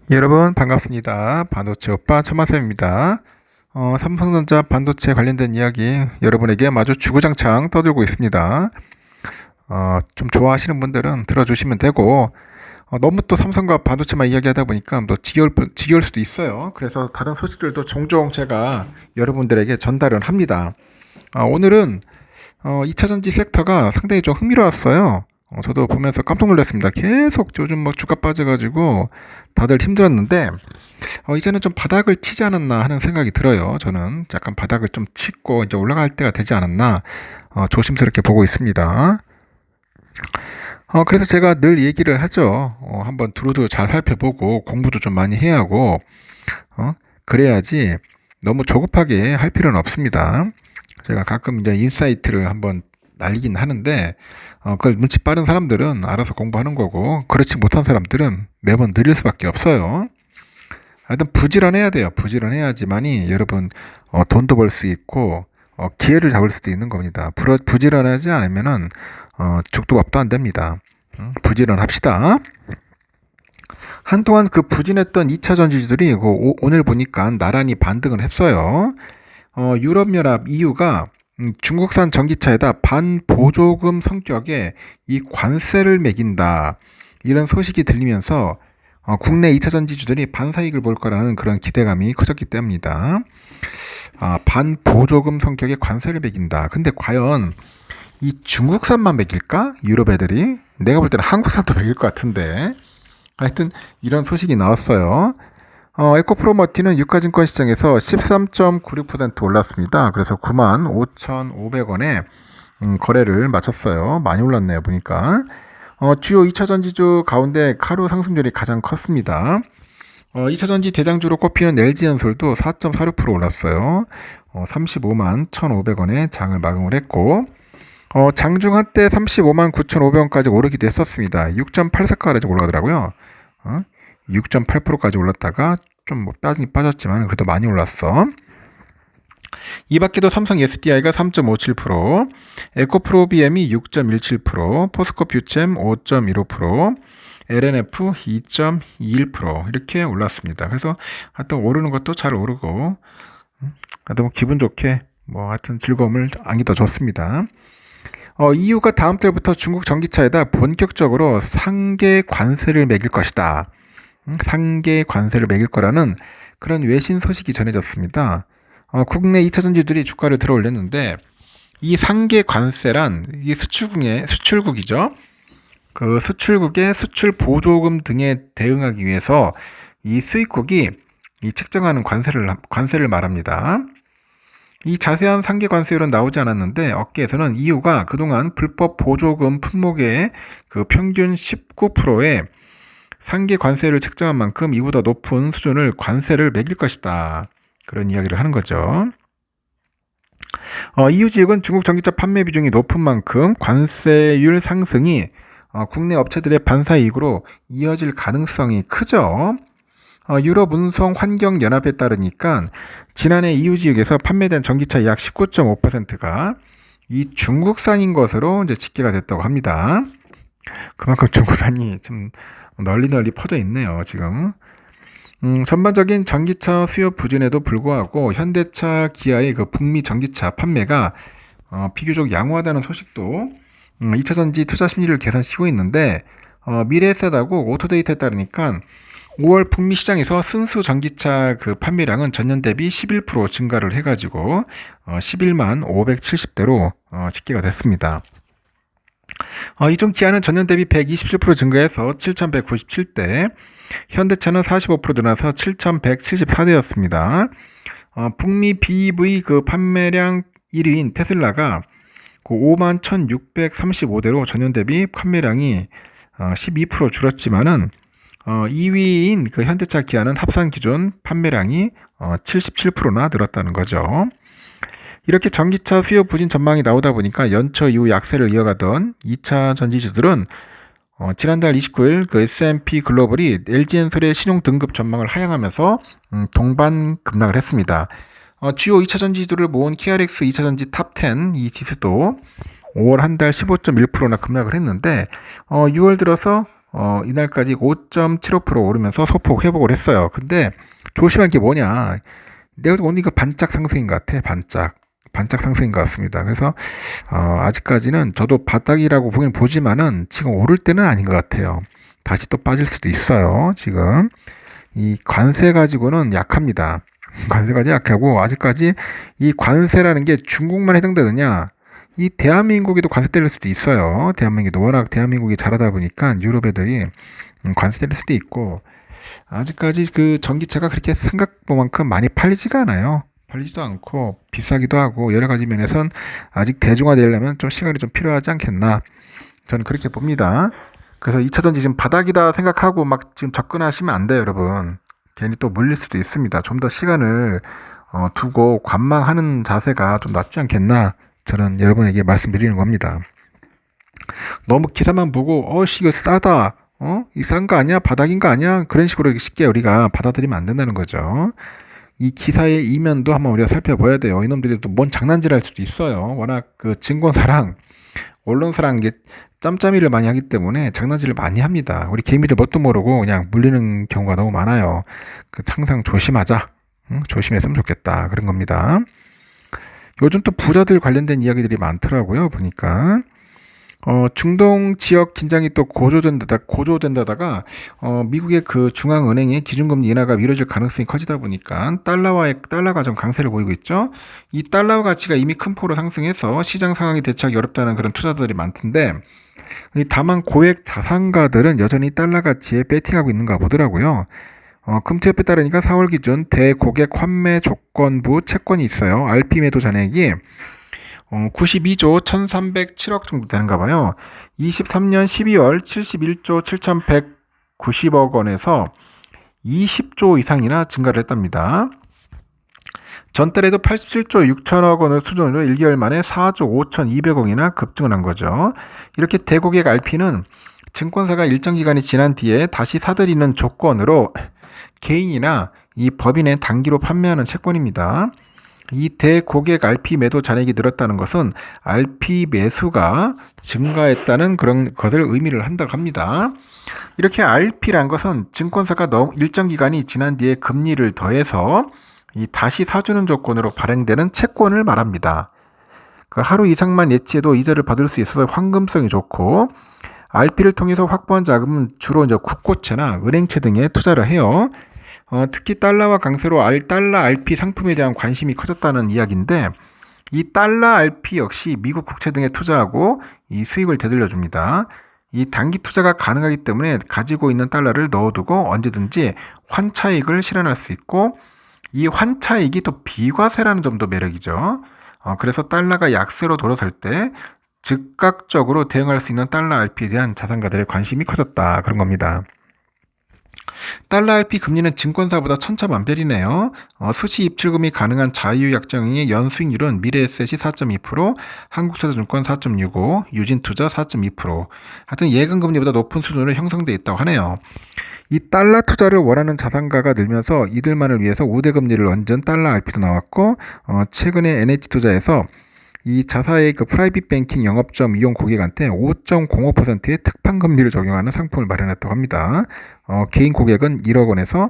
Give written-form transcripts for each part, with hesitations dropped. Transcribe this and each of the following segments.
여러분 반갑습니다. 반도체 오빠 천마쌤입니다. 삼성전자 반도체 관련된 이야기 여러분에게 마주 주구장창 떠들고 있습니다. 좀 좋아하시는 분들은 들어주시면 되고 너무 또 삼성과 반도체만 이야기하다 보니까 또 지겨울 수도 있어요. 그래서 다른 소식들도 종종 제가 여러분들에게 전달을 합니다. 오늘은 2차전지 섹터가 상당히 좀 흥미로웠어요. 저도 보면서 깜짝 놀랐습니다. 계속 요즘 뭐 주가 빠져가지고 다들 힘들었는데 이제는 좀 바닥을 치지 않았나 하는 생각이 들어요. 저는 약간 바닥을 좀 치고 이제 올라갈 때가 되지 않았나 조심스럽게 보고 있습니다. 그래서 제가 늘 얘기를 하죠. 한번 두루두루 잘 살펴보고 공부도 좀 많이 해야 하고 그래야지 너무 조급하게 할 필요는 없습니다. 제가 가끔 이제 인사이트를 한번 날리긴 하는데 그걸 눈치 빠른 사람들은 알아서 공부하는 거고 그렇지 못한 사람들은 매번 느릴 수밖에 없어요. 하여튼 부지런해야 돼요. 부지런해야지만이 여러분 돈도 벌 수 있고 기회를 잡을 수도 있는 겁니다. 부지런하지 않으면은 죽도 밥도 안 됩니다. 부지런합시다. 한동안 그 부진했던 2차 전지주들이 오늘 보니까 나란히 반등을 했어요. 유럽연합 EU가 중국산 전기차에다 반보조금 성격의 이 관세를 매긴다. 이런 소식이 들리면서 국내 2차 전지주들이 반사이익을 볼 거라는 그런 기대감이 커졌기 때문이다. 반보조금 성격의 관세를 매긴다. 근데 과연 이 중국산만 매길까? 유럽 애들이? 내가 볼 때는 한국산도 매길 것 같은데. 하여튼 이런 소식이 나왔어요. 에코프로머티는 유가증권 시장에서 13.96% 올랐습니다. 그래서 95,500원에 거래를 마쳤어요. 많이 올랐네요, 보니까. 주요 2차전지주 가운데 카루 상승률이 가장 컸습니다. 2차전지 대장주로 꼽히는 LG엔솔도 4.46% 올랐어요. 35만 1,500원에 장을 마감을 했고, 장중 한때 35만 9,500원까지 오르기도 했었습니다. 6.84까지 올라가더라고요. 6.8%까지 올랐다가 좀 뭐 빠졌지만 그래도 많이 올랐어. 이 밖에도 삼성 SDI가 3.57%, 에코프로비엠이 6.17%, 포스코 퓨챔 5.15%, LNF 2.21% 이렇게 올랐습니다. 그래서 하여튼 오르는 것도 잘 오르고 하여튼 뭐 기분 좋게 뭐 하여튼 즐거움을 안기도 좋습니다. EU가 다음 달부터 중국 전기차에다 본격적으로 상계 관세를 매길 것이다. 상계 관세를 매길 거라는 그런 외신 소식이 전해졌습니다. 국내 2차 전지들이 주가를 들어 올렸는데 이 상계 관세란 이 수출국이죠. 그 수출국의 수출 보조금 등에 대응하기 위해서 이 수입국이 이 책정하는 관세를 말합니다. 이 자세한 상계 관세율은 나오지 않았는데 업계에서는 EU가 그동안 불법 보조금 품목의 그 평균 19%의 상계 관세를 책정한 만큼 이보다 높은 수준을 관세를 매길 것이다. 그런 이야기를 하는 거죠. EU 지역은 중국 전기차 판매 비중이 높은 만큼 관세율 상승이 국내 업체들의 반사이익으로 이어질 가능성이 크죠. 유럽 운송 환경 연합에 따르니까 지난해 EU 지역에서 판매된 전기차 약 19.5%가 이 중국산인 것으로 이제 집계가 됐다고 합니다. 그만큼 중국산이 좀 널리 퍼져 있네요, 지금. 전반적인 전기차 수요 부진에도 불구하고 현대차, 기아의 그 북미 전기차 판매가 비교적 양호하다는 소식도 2차 전지 투자 심리를 계산시키고 있는데 미래에셋하고 오토데이터에 따르니까 5월 북미 시장에서 순수 전기차 그 판매량은 전년 대비 11% 증가를 해가지고 11만 570대로 집계가 됐습니다. 이중 기아는 전년 대비 127% 증가해서 7,197대, 현대차는 45% 늘어나서 7,174대였습니다. 북미 BEV 그 판매량 1위인 테슬라가 그 5만 1,635대로 전년 대비 판매량이 12% 줄었지만은 2위인 그 현대차 기아는 합산 기존 판매량이 77%나 늘었다는 거죠. 이렇게 전기차 수요 부진 전망이 나오다 보니까 연초 이후 약세를 이어가던 2차 전지주들은 지난달 29일 그 S&P 글로벌이 LG엔솔의 신용 등급 전망을 하향하면서 동반 급락을 했습니다. 주요 2차 전지주를 모은 KRX 2차 전지 탑10 이 지수도 5월 한 달 15.1%나 급락을 했는데 6월 들어서 이날까지 5.75% 오르면서 소폭 회복을 했어요. 근데 조심할 게 뭐냐? 내가 오늘 이거 반짝 상승인 것 같아. 반짝 상승인 것 같습니다. 그래서 아직까지는 저도 바닥이라고 보긴 보지만은 지금 오를 때는 아닌 것 같아요. 다시 또 빠질 수도 있어요. 지금 이 관세 가지고는 약합니다. 관세가 약하고 아직까지 이 관세라는 게 중국만 해당되느냐? 이 대한민국에도 관세 때릴 수도 있어요. 대한민국도 워낙 대한민국이 잘하다 보니까 유럽 애들이 관세 때릴 수도 있고 아직까지 그 전기차가 그렇게 생각만큼 많이 팔리지가 않아요. 팔리지도 않고 비싸기도 하고 여러 가지 면에선 아직 대중화되려면 좀 시간이 좀 필요하지 않겠나 저는 그렇게 봅니다. 그래서 2차 전지 지금 바닥이다 생각하고 막 지금 접근하시면 안 돼요, 여러분. 괜히 또 물릴 수도 있습니다. 좀 더 시간을 두고 관망하는 자세가 좀 낫지 않겠나 저는 여러분에게 말씀드리는 겁니다. 너무 기사만 보고 이거 싸다. 이 싼 거 아니야? 바닥인 거 아니야? 그런 식으로 쉽게 우리가 받아들이면 안 된다는 거죠. 이 기사의 이면도 한번 우리가 살펴봐야 돼요. 이놈들이 또 뭔 장난질 할 수도 있어요. 워낙 그 증권사랑 언론사랑 게 짬짬이를 많이 하기 때문에 장난질을 많이 합니다. 우리 개미들 뭣도 모르고 그냥 물리는 경우가 너무 많아요. 항상 조심하자. 조심했으면 좋겠다. 그런 겁니다. 요즘 또 부자들 관련된 이야기들이 많더라고요. 보니까. 중동 지역 긴장이 또 고조된다다가 미국의 그 중앙은행의 기준금리 인하가 미뤄질 가능성이 커지다 보니까 달러가 좀 강세를 보이고 있죠. 이 달러 가치가 이미 큰 폭으로 상승해서 시장 상황이 대처하기 어렵다는 그런 투자들이 많던데 다만 고액 자산가들은 여전히 달러 가치에 베팅하고 있는가 보더라고요. 금투협에 따르니까 4월 기준 대고객 환매 조건부 채권이 있어요. RP 매도 잔액이 92조 1307억 정도 되는가 봐요. 23년 12월 71조 7190억 원에서 20조 이상이나 증가를 했답니다. 전달에도 87조 6천억 원을 수준으로 1개월 만에 4조 5,200억이나 급증을 한 거죠. 이렇게 대고객 RP는 증권사가 일정 기간이 지난 뒤에 다시 사들이는 조건으로 개인이나 이 법인의 단기로 판매하는 채권입니다. 이 대고객 RP 매도 잔액이 늘었다는 것은 RP 매수가 증가했다는 그런 것을 의미를 한다고 합니다. 이렇게 RP란 것은 증권사가 일정 기간이 지난 뒤에 금리를 더해서 다시 사주는 조건으로 발행되는 채권을 말합니다. 하루 이상만 예치해도 이자를 받을 수 있어서 황금성이 좋고 RP를 통해서 확보한 자금은 주로 이제 국고채나 은행채 등에 투자를 해요. 특히 달러와 강세로 달러 RP 상품에 대한 관심이 커졌다는 이야기인데 이 달러 RP 역시 미국 국채 등에 투자하고 이 수익을 되돌려줍니다. 이 단기 투자가 가능하기 때문에 가지고 있는 달러를 넣어두고 언제든지 환차익을 실현할 수 있고 이 환차익이 또 비과세라는 점도 매력이죠. 그래서 달러가 약세로 돌아설 때 즉각적으로 대응할 수 있는 달러 RP에 대한 자산가들의 관심이 커졌다 그런 겁니다. 달러 RP 금리는 증권사보다 천차만별이네요. 수시 입출금이 가능한 자유약정의 연수익률은 미래에셋이 4.2%, 한국투자증권 4.65%, 유진투자 4.2%. 하여튼 예금금리보다 높은 수준으로 형성되어 있다고 하네요. 이 달러 투자를 원하는 자산가가 늘면서 이들만을 위해서 우대금리를 얹은 달러 RP도 나왔고 최근에 NH투자에서 이 자사의 그 프라이빗 뱅킹 영업점 이용 고객한테 5.05%의 특판 금리를 적용하는 상품을 마련했다고 합니다. 개인 고객은 1억 원에서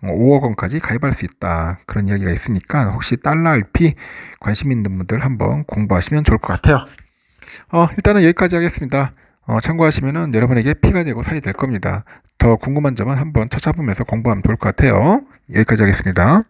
5억 원까지 가입할 수 있다. 그런 이야기가 있으니까 혹시 달러 RP 관심 있는 분들 한번 공부하시면 좋을 것 같아요. 일단은 여기까지 하겠습니다. 참고하시면은 여러분에게 피가 되고 살이 될 겁니다. 더 궁금한 점은 한번 찾아보면서 공부하면 좋을 것 같아요. 여기까지 하겠습니다.